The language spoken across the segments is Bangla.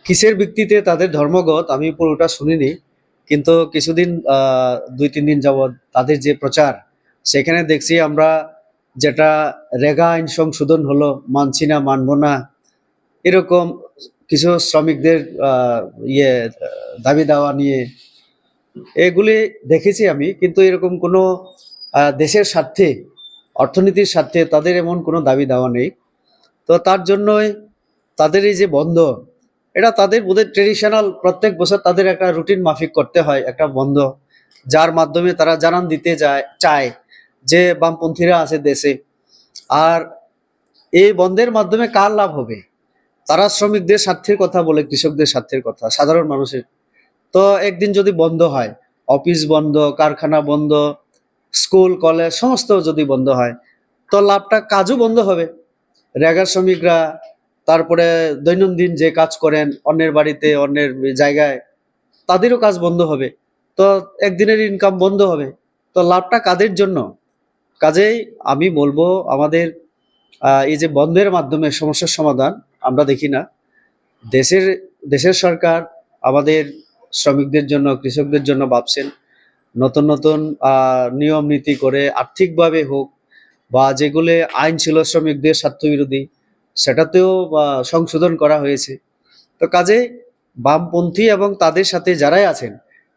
কিসের ভিত্তিতে তাদের ধর্মগত আমি পুরোটা শুনিনি, কিন্তু কিছুদিন 2-3 দিন যাবৎ তাদের যে প্রচার, সেখানে দেখছি আমরা যেটা রেগা আইন সংশোধন হলো, মানছি না মানবো না, এরকম কিছু শ্রমিকদের ইয়ে দাবি দাওয়া নিয়ে এগুলি দেখেছি আমি, কিন্তু এরকম কোনো দেশের স্বার্থে, অর্থনীতির স্বার্থে তাদের এমন কোনো দাবি দাওয়া নেই। তো তার জন্যই তাদের এই যে বন্ধ, এটা তাদের বোধহয় ট্রেডিশনাল, প্রত্যেক বছর তাদের একটা রুটিন মাফিক করতে হয় একটা বন্ধ, যার মাধ্যমে তারা জানান দিতে চায় যে বামপন্থীরা আছে দেশে। আর এই বন্ধের মাধ্যমে কার লাভ হবে? তারা শ্রমিকদের স্বার্থের কথা বলে, কৃষকদের স্বার্থের কথা, সাধারণ মানুষের। তো একদিন যদি বন্ধ হয়, অফিস বন্ধ, কারখানা বন্ধ, স্কুল কলেজ সমস্ত যদি বন্ধ হয়, তো লাভটা কাজও বন্ধ হবে। রেগার শ্রমিকরা তারপরে দৈনন্দিন যে কাজ করেন অন্যের বাড়িতে, অন্যের জায়গায়, তাদেরও কাজ বন্ধ হবে। তো একদিনের ইনকাম বন্ধ হবে। তো লাভটা কাদের জন্য? কাজেই আমি বলবো আমাদের এই যে বন্ধের মাধ্যমে সমস্যার সমাধান আমরা দেখি না। দেশের দেশের সরকার আমাদের শ্রমিকদের জন্য, কৃষকদের জন্য ভাবছেন। নতুন নতুন নিয়ম নীতি করে, আর্থিকভাবে হোক বা যেগুলো আইন ছিল শ্রমিকদের স্বার্থবিরোধী, সেটাতেও সংশোধন করা হয়েছে। তো কাজে বামপন্থী এবং তাদের সাথে যারাই আছেন,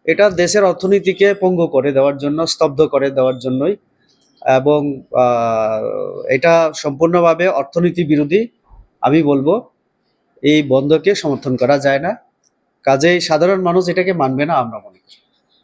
এটা দেশের অর্থনীতিকে পঙ্গু করে দেওয়ার জন্য, স্তব্ধ করে দেওয়ার জন্যই। এবং এটা সম্পূর্ণভাবে অর্থনীতি বিরোধী। আমি বলবো এই বন্ধকে সমর্থন করা যায় না। কাজেই সাধারণ মানুষ এটাকে মানবে না আমরা মনে করি।